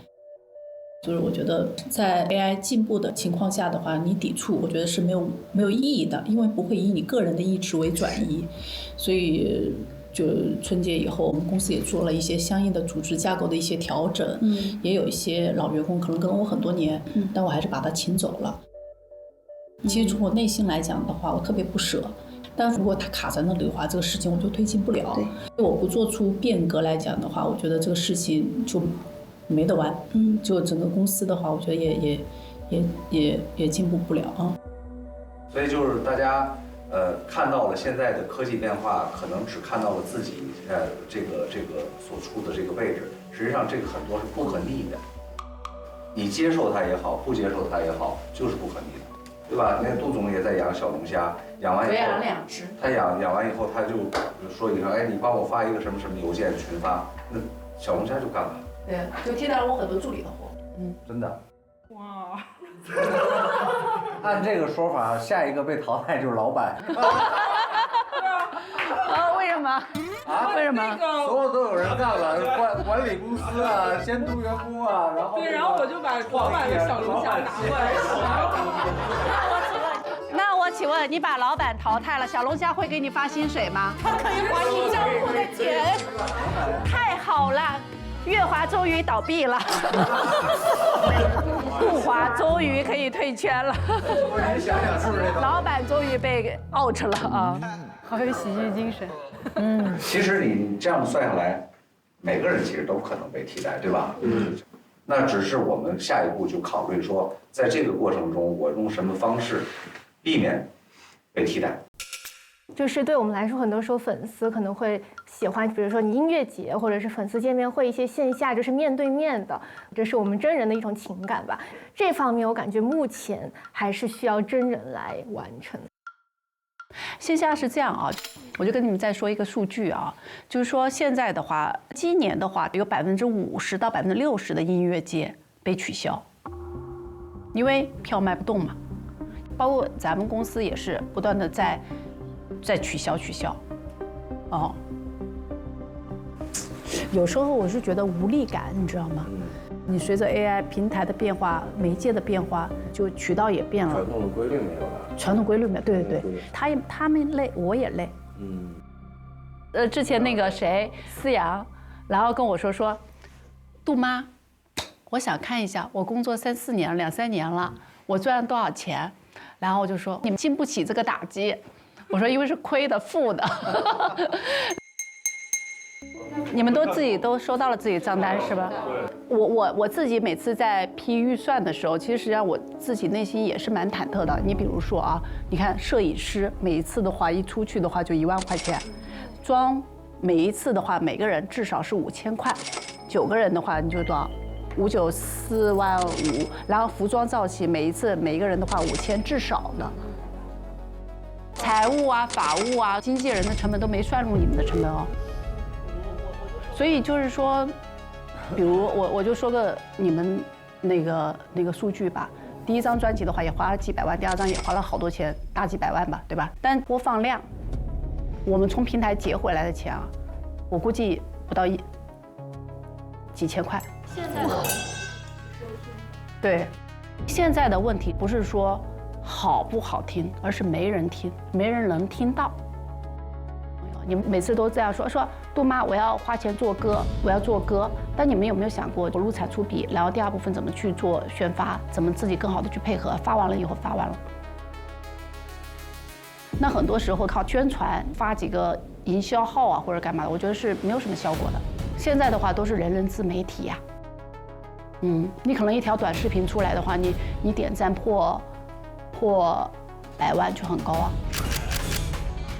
就是我觉得在 AI 进步的情况下的话，你抵触，我觉得是没有意义的，因为不会以你个人的意志为转移，所以。就春节以后，我们公司也做了一些相应的组织架构的一些调整，也有一些老员工可能跟了我很多年，但我还是把他请走了。其实从我内心来讲的话，我特别不舍，但如果他卡在那里的话，这个事情我就推进不了。我不做出变革来讲的话，我觉得这个事情就没得玩。就整个公司的话，我觉得也进步不了啊。所以就是大家。看到了现在的科技变化，可能只看到了自己这个所处的这个位置，实际上这个很多是不可逆的。你接受它也好，不接受它也好，就是不可逆的，对吧？那杜总也在养小龙虾，养完以后，我养了2只。他养完以后，他就说一个，你帮我发一个什么什么邮件群发，那小龙虾就干了。对，就替代了我很多助理的活。真的。哇。按这个说法，下一个被淘汰就是老板。为什么？为什么？所有都有人干了，管理公司啊，监督员工啊，然后对，然后我就把老板的小龙虾拿过来那我请问，你把老板淘汰了，小龙虾会给你发薪水吗？他可以还你账户的钱。太好了。月华终于倒闭了，顾华终于可以退圈了，你想想是不是？老板终于被 out 了啊，好有喜剧精神。其实你这样算下来，每个人其实都可能被替代，对吧？那只是我们下一步就考虑说，在这个过程中，我用什么方式避免被替代。就是对我们来说，很多时候粉丝可能会喜欢，比如说你音乐节或者是粉丝见面会，一些线下就是面对面的，这是我们真人的一种情感吧。这方面我感觉目前还是需要真人来完成。线下是这样啊，我就跟你们再说一个数据啊，就是说现在的话，今年的话有50%到60%的音乐节被取消，因为票卖不动嘛。包括咱们公司也是不断的在取消，哦。有时候我是觉得无力感，你知道吗？你随着 AI 平台的变化、媒介的变化，就渠道也变了。传统的规律没有了。传统规律没有，对，他们累，我也累。之前那个谁思阳，然后跟我说，杜妈，我想看一下，我工作3、4年、2、3年了，我赚了多少钱？然后我就说你们经不起这个打击，我说因为是亏的、负的。你们自己都收到了自己账单是吧？我自己每次在批预算的时候，其实实际上我自己内心也是蛮忐忑的。你比如说啊，你看摄影师每一次的话一出去的话就1万块钱，妆每一次的话每个人至少是5000块，9个人的话你就多少？5、9、4万5，然后服装造型每一次每一个人的话5000至少的。财务啊、法务啊、经纪人的成本都没算入你们的成本哦。所以就是说，比如我就说个你们那个数据吧，第一张专辑的话也花了几百万，第二张也花了好多钱，大几百万吧，对吧？但播放量，我们从平台结回来的钱啊，我估计不到几千块。现在的对，现在的问题不是说好不好听，而是没人听，没人能听到。你们每次都这样说，杜妈，我要花钱做歌，我要做歌。但你们有没有想过投入产出比，然后第二部分怎么去做宣发，怎么自己更好的去配合？发完了以后发完了，那很多时候靠宣传发几个营销号啊或者干嘛的，我觉得是没有什么效果的。现在的话都是人人自媒体呀，你可能一条短视频出来的话，你点赞破100万就很高啊。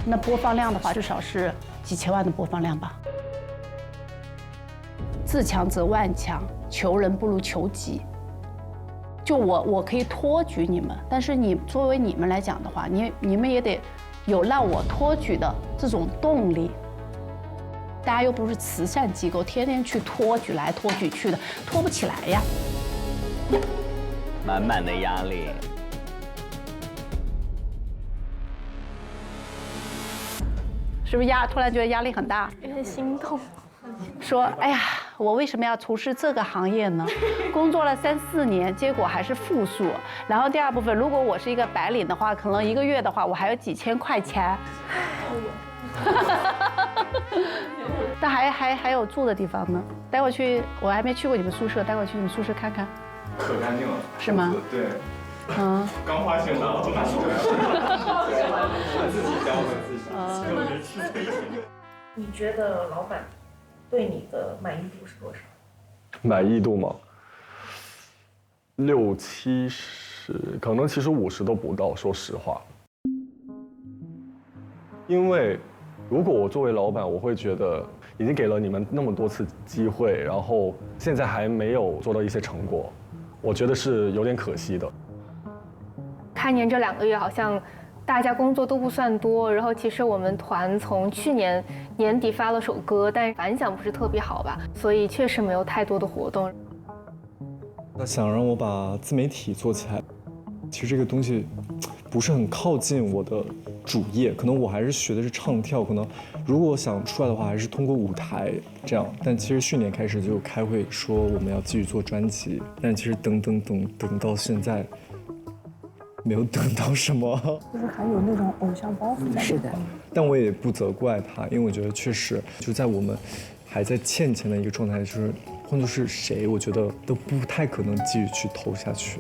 那播放量的话，至少是几千万的播放量吧。自强则万强，求人不如求己。就我可以托举你们，但是作为你们来讲的话，你们也得有让我托举的这种动力。大家又不是慈善机构，天天去托举来托举去的，托不起来呀。满满的压力。是不是突然觉得压力很大？有点心痛。说，哎呀，我为什么要从事这个行业呢？工作了3、4年，结果还是负数。然后第二部分，如果我是一个白领的话，可能1个月的话，我还有几千块钱。但还有住的地方呢。待会去，我还没去过你们宿舍，待会去你们宿舍看看。可干净了。是吗？对。刚花钱拿了很多。自己交的自己。你觉得老板对你的满意度是多少？满意度吗？60、70，可能其实50都不到，说实话。因为如果我作为老板，我会觉得已经给了你们那么多次机会，然后现在还没有做到一些成果，我觉得是有点可惜的。开年这2个月好像大家工作都不算多，然后其实我们团从去年年底发了首歌，但是反响不是特别好吧，所以确实没有太多的活动。他想让我把自媒体做起来，其实这个东西不是很靠近我的主业，可能我还是学的是唱跳，可能如果我想出来的话，还是通过舞台这样。但其实去年开始就开会说我们要继续做专辑，但其实等到现在。没有等到什么，就是还有那种偶像包袱在。是的，但我也不责怪他，因为我觉得确实就在我们还在欠钱的一个状态，就是换作是谁，我觉得都不太可能继续去投下去。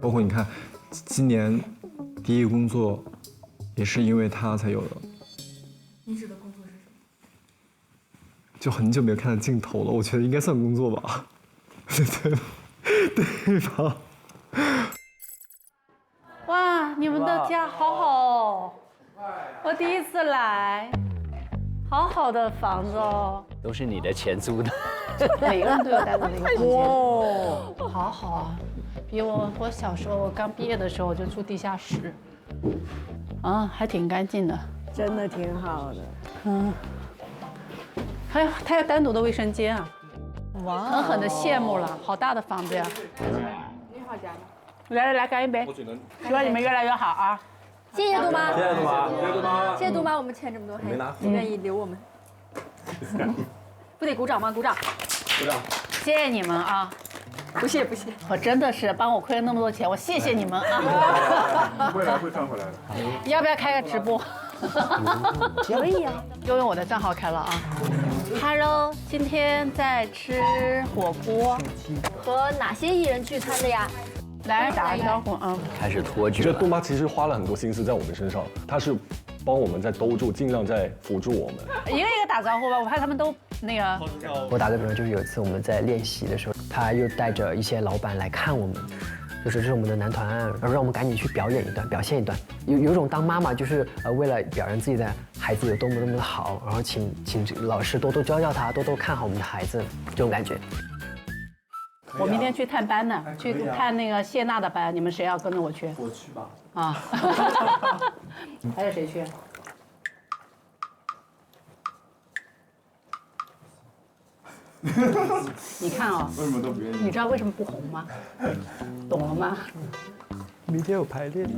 包括你看，今年第一个工作也是因为他才有的。你指的工作是什么？就很久没有看到镜头了，我觉得应该算工作吧，对吧？哇，你们的家好好哦！我第一次来，好好的房子哦。都是你的钱租的。每个人都有单独的一个空间。哇，好好啊！比我小时候，我刚毕业的时候我就住地下室，还挺干净的。真的挺好的。还有它有单独的卫生间啊！哇，狠狠的羡慕了，好大的房子呀！你好家。来干一杯！希望你们越来越好啊！谢谢杜妈，谢谢杜妈，谢谢杜妈，谢谢杜妈，我们欠这么多，还愿意留我们，不得鼓掌吗？鼓掌！鼓掌！谢谢你们啊！不谢不谢，我真的是帮我亏了那么多钱，我谢谢你们啊！未来会赚回来的。要不要开个直播？可以啊，又用我的账号开了啊。Hello， 今天在吃火锅，和哪些艺人聚餐的呀？来打个招呼啊。开始托举我觉得杜妈其实花了很多心思在我们身上，她是帮我们在兜住，尽量在辅助我们。一个一个打招呼吧，我怕他们都那个。我打个比方，就是有一次我们在练习的时候，他又带着一些老板来看我们，就是这是我们的男团，然后让我们赶紧去表演一段，表现一段，有种当妈妈就是为了表扬自己的孩子有多么的好，然后请老师多多教教他，多多看好我们的孩子，这种感觉。我明天去探班呢，去探那个谢娜的班，你们谁要跟着我去？我去吧。啊，还有谁去？你看啊，为什么都不愿意？你知道为什么不红吗？懂了吗？明天有排练。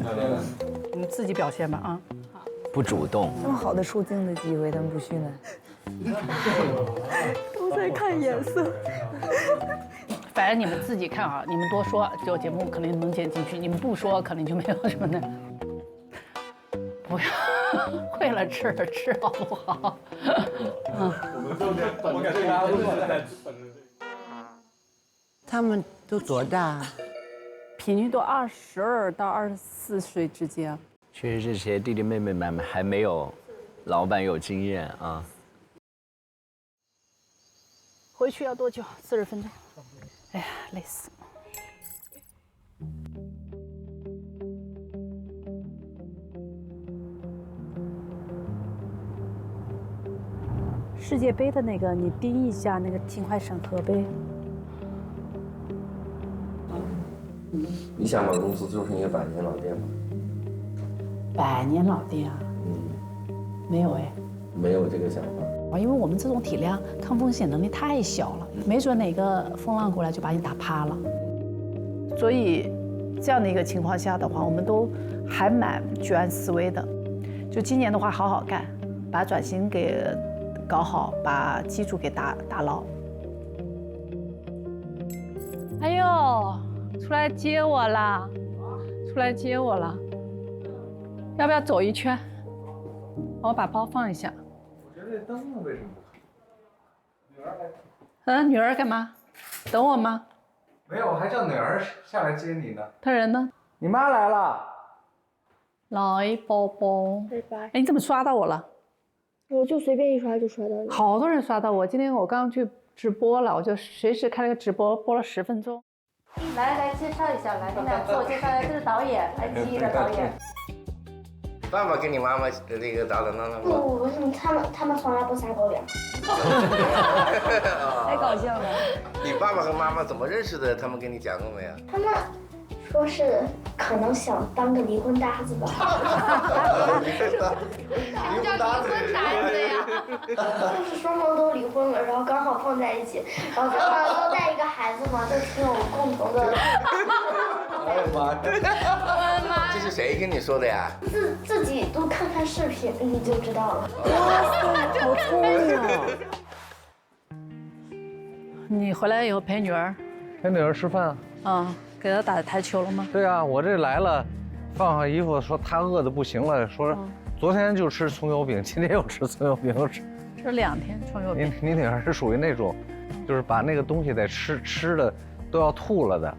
你自己表现吧啊。不主动。这么好的出镜的机会，他们不去呢？都在看颜色。反正你们自己看啊，你们多说，这个节目可能能剪进去；你们不说，可能就没有什么的。不要为了吃而吃，好不好？我感觉大家都在本着这个。他们都多大？平均都22到24岁之间。确实这些弟弟妹妹们还没有老板有经验啊。回去要多久？40分钟。哎呀，累死了。世界杯的那个，你盯一下那个尽快审核呗。你想把公司做成一个100年老店吗？100年老店啊？没有哎。没有这个想法。因为我们这种体量，抗风险能力太小了，没准哪个风浪过来就把你打趴了。所以，这样的一个情况下的话，我们都还蛮居安思危的。就今年的话，好好干，把转型给搞好，把基础给打牢。哎呦，出来接我啦！出来接我了，要不要走一圈？我把包放一下。我觉得这灯呢为什么不开？女儿来。女儿干嘛？等我吗？没有，我还叫女儿下来接你呢。她人呢？你妈来了。来，宝宝。拜拜。哎，你怎么刷到我了？我就随便一刷就刷到你。好多人刷到我，今天我刚去直播了，我就随时开了个直播，播了10分钟。来，介绍一下，来，跟大家自我介绍一下，这是导演，爱奇艺的导演。爸爸跟你妈妈那个打打闹闹。不，为什么他们从来不撒狗粮？太搞笑了。你爸爸和妈妈怎么认识的？他们跟你讲过没有？他们说是可能想当个离婚搭子吧。离婚搭子呀？就是双方都离婚了，然后刚好放在一起，然后他们都带一个孩子嘛，就挺有共同的。哎呀妈呀！这是谁跟你说的呀？自己都看视频你就知道了。哇塞，好聪明啊！你回来以后陪女儿？陪女儿吃饭。啊，给她打台球了吗？对啊，我这来了，放好衣服，说她饿得不行了，说昨天就吃葱油饼，今天又吃葱油饼，吃2天葱油饼。你女儿是属于那种，就是把那个东西得吃的都要吐了的。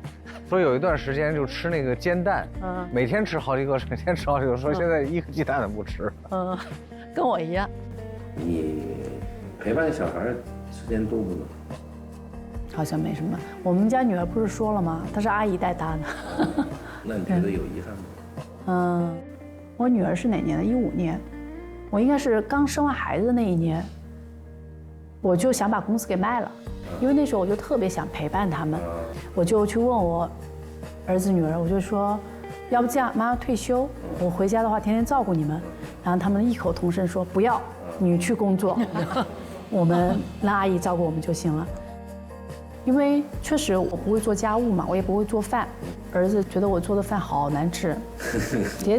说有一段时间就吃那个煎蛋，每天吃好几个，每天吃好几个。说现在1个鸡蛋都不吃。跟我一样。你陪伴小孩时间多不多？好像没什么。我们家女儿不是说了吗？她是阿姨带大的。那你觉得有遗憾吗？我女儿是哪年的？15年。我应该是刚生完孩子的那一年，我就想把公司给卖了。因为那时候我就特别想陪伴他们，我就去问我儿子女儿，我就说，要不这样，妈妈退休，我回家的话天天照顾你们。然后他们异口同声说不要，你去工作，我们让阿姨照顾我们就行了。因为确实我不会做家务嘛，我也不会做饭，儿子觉得我做的饭好难吃，也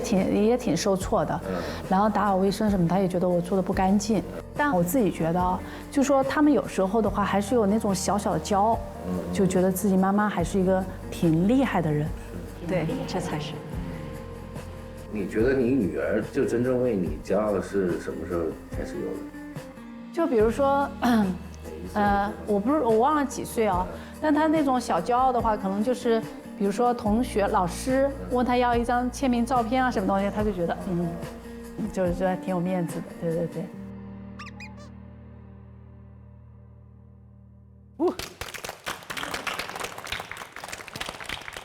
挺受挫的。然后打扫卫生什么，他也觉得我做的不干净。但我自己觉得，就说他们有时候的话，还是有那种小小的骄傲，就觉得自己妈妈还是一个挺厉害的人。对，这才是。你觉得你女儿就真正为你骄傲是什么时候开始有的？就比如说，我忘了几岁啊，但他那种小骄傲的话，可能就是比如说同学、老师问他要一张签名照片啊什么东西，他就觉得就是挺有面子的，对对对。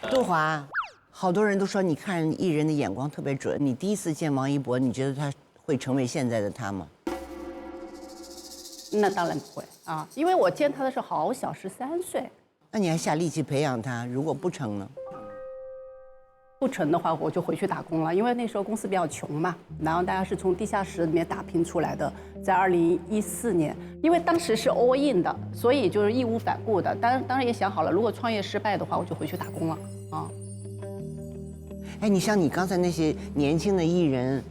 杜华，好多人都说你看艺人的眼光特别准。你第一次见王一博，你觉得他会成为现在的他吗？那当然不会啊，因为我见他的时候好小，13岁。那你还下力气培养他，如果不成呢？不成的话，我就回去打工了，因为那时候公司比较穷嘛，然后大家是从地下室里面打拼出来的。在2014年，因为当时是 all in 的，所以就是义无反顾的。当然也想好了，如果创业失败的话，我就回去打工了啊。哎，你像你刚才那些年轻的艺人，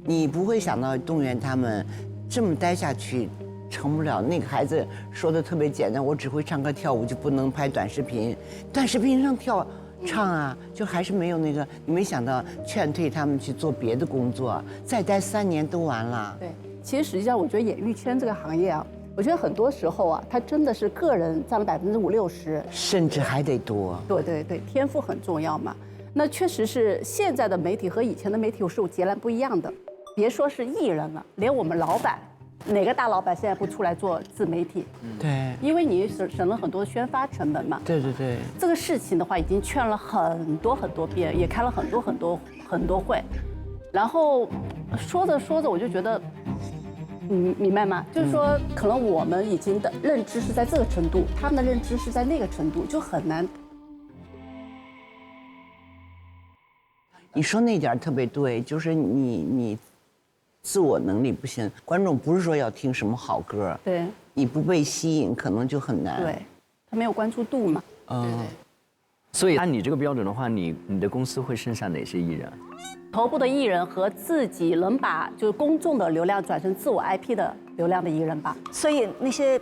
你不会想到动员他们这么待下去，成不了。那个孩子说的特别简单，我只会唱歌跳舞，就不能拍短视频。短视频上唱啊，就还是没有那个。你没想到劝退他们去做别的工作，再待3年都完了。对，其实实际上我觉得演艺圈这个行业啊，我觉得很多时候啊，它真的是个人占了50%-60%，甚至还得多。对对对，天赋很重要嘛。那确实是现在的媒体和以前的媒体是截然不一样的。别说是艺人了，连我们老板，哪个大老板现在不出来做自媒体？对，因为你省了很多宣发成本嘛。对对对。这个事情的话，已经劝了很多遍，也开了很多会，然后说着说着，我就觉得，明白吗？就是说，可能我们已经的认知是在这个程度，他们的认知是在那个程度，就很难。你说那点特别对，就是你自我能力不行，观众不是说要听什么好歌，对，你不被吸引，可能就很难。对，他没有关注度嘛。所以按你这个标准的话，你的公司会剩下哪些艺人？头部的艺人和自己能把就是公众的流量转成自我 IP 的流量的艺人吧。所以那些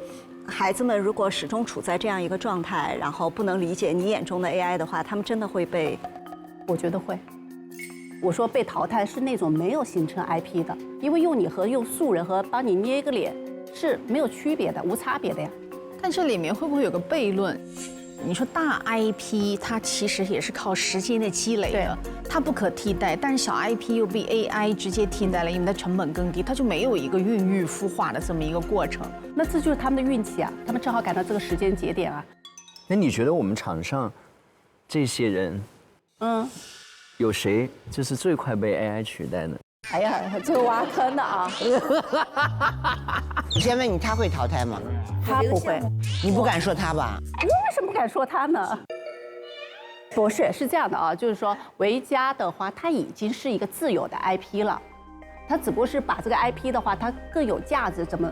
孩子们如果始终处在这样一个状态，然后不能理解你眼中的 AI 的话，他们真的会被？我觉得会。我说被淘汰是那种没有形成 IP 的，因为用你和用素人和帮你捏一个脸是没有区别的，无差别的呀。但这里面会不会有个悖论？你说大 IP 它其实也是靠时间的积累的，它不可替代，但是小 IP 又被 AI 直接替代了，因为它成本更低，它就没有一个孕育孵化的这么一个过程。那这就是他们的运气啊，他们正好赶到这个时间节点啊。那你觉得我们场上这些人，有谁就是最快被 AI 取代呢？哎呀，这个挖坑的啊！我先问你，他会淘汰吗？他不会。你不敢说他吧？我为什么不敢说他呢？不是，是这样的啊，就是说维嘉的话，它已经是一个自有的 IP 了，它只不过是把这个 IP 的话，它更有价值，怎么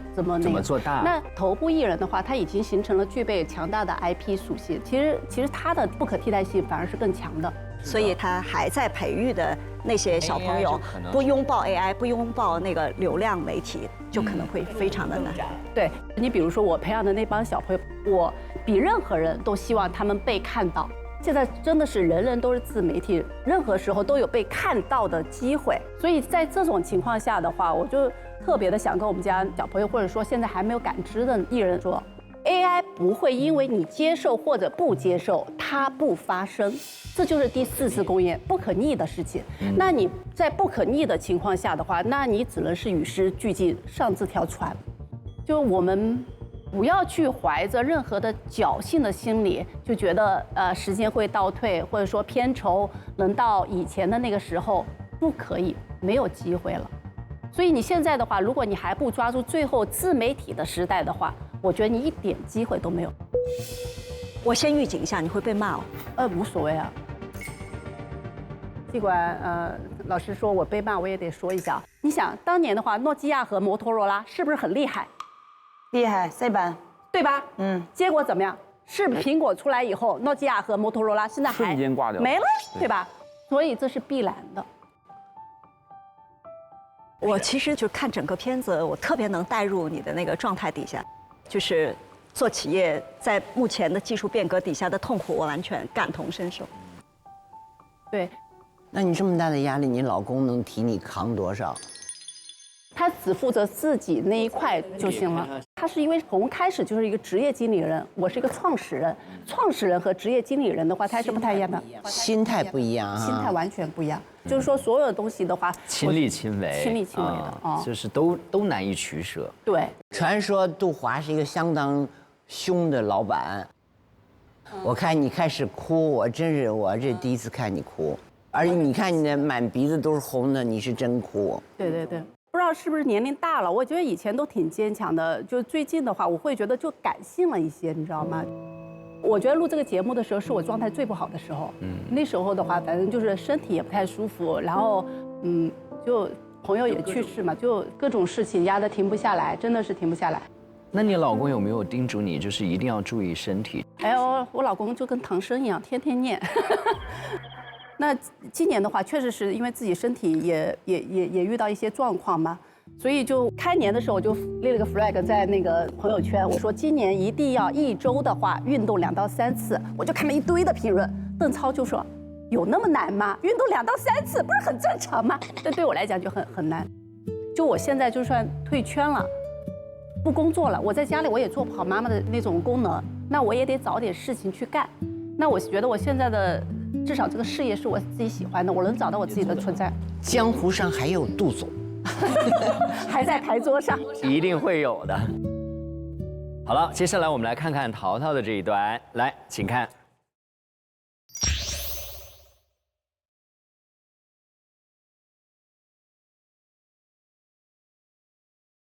做大？那头部艺人的话，它已经形成了具备强大的 IP 属性，其实它的不可替代性反而是更强的。所以他还在培育的那些小朋友，不拥抱 AI， 不拥抱那个流量媒体，就可能会非常的难。对你比如说我培养的那帮小朋友，我比任何人都希望他们被看到。现在真的是人人都是自媒体，任何时候都有被看到的机会。所以在这种情况下的话，我就特别的想跟我们家小朋友，或者说现在还没有感知的艺人说。AI 不会因为你接受或者不接受，它不发生，这就是第4次工业不可逆的事情。那你在不可逆的情况下的话，那你只能是与时俱进，上这条船。就我们不要去怀着任何的侥幸的心理，就觉得时间会倒退，或者说片酬能到以前的那个时候，不可以，没有机会了。所以你现在的话，如果你还不抓住最后自媒体的时代的话，我觉得你一点机会都没有。我先预警一下，你会被骂哦。无所谓啊。尽管老师说我被骂，我也得说一下。你想当年的话，诺基亚和摩托罗拉是不是很厉害？厉害，C 版，对吧？结果怎么样？是苹果出来以后，诺基亚和摩托罗拉现在还瞬间挂掉没了，对吧？所以这是必然的。我其实就看整个片子，我特别能带入你的那个状态底下，就是做企业在目前的技术变革底下的痛苦，我完全感同身受。对，那你这么大的压力，你老公能替你扛多少？他只负责自己那一块就行了。他是因为从开始就是一个职业经理人，我是一个创始人。创始人和职业经理人的话，他是不太一样的，心态不一样啊，心态完全不一样。就是说，所有的东西的话，亲力亲为，亲力亲为的啊，就是都难以取舍。对，传说杜华是一个相当凶的老板。我看你开始哭，我这第一次看你哭，而且你看你的满鼻子都是红的，你是真哭。对对对。不知道是不是年龄大了，我觉得以前都挺坚强的，就最近的话，我会觉得就感性了一些，你知道吗？我觉得录这个节目的时候是我状态最不好的时候，那时候的话，反正就是身体也不太舒服，然后就朋友也去世嘛，就各种事情压得停不下来，真的是停不下来。那你老公有没有叮嘱你，就是一定要注意身体？哎呦，我老公就跟唐僧一样，天天念。那今年的话，确实是因为自己身体也遇到一些状况嘛，所以就开年的时候我就立了个 flag 在那个朋友圈，我说今年一定要1周的话运动2到3次，我就看了一堆的评论，邓超就说有那么难吗？运动2到3次不是很正常吗？这对我来讲就很难。就我现在就算退圈了，不工作了，我在家里我也做不好妈妈的那种功能，那我也得找点事情去干。那我觉得我现在的至少这个事业是我自己喜欢的，我能找到我自己的存在。江湖上还有杜总，还在牌桌上，一定会有的。好了，接下来我们来看看淘淘的这一段，来，请看。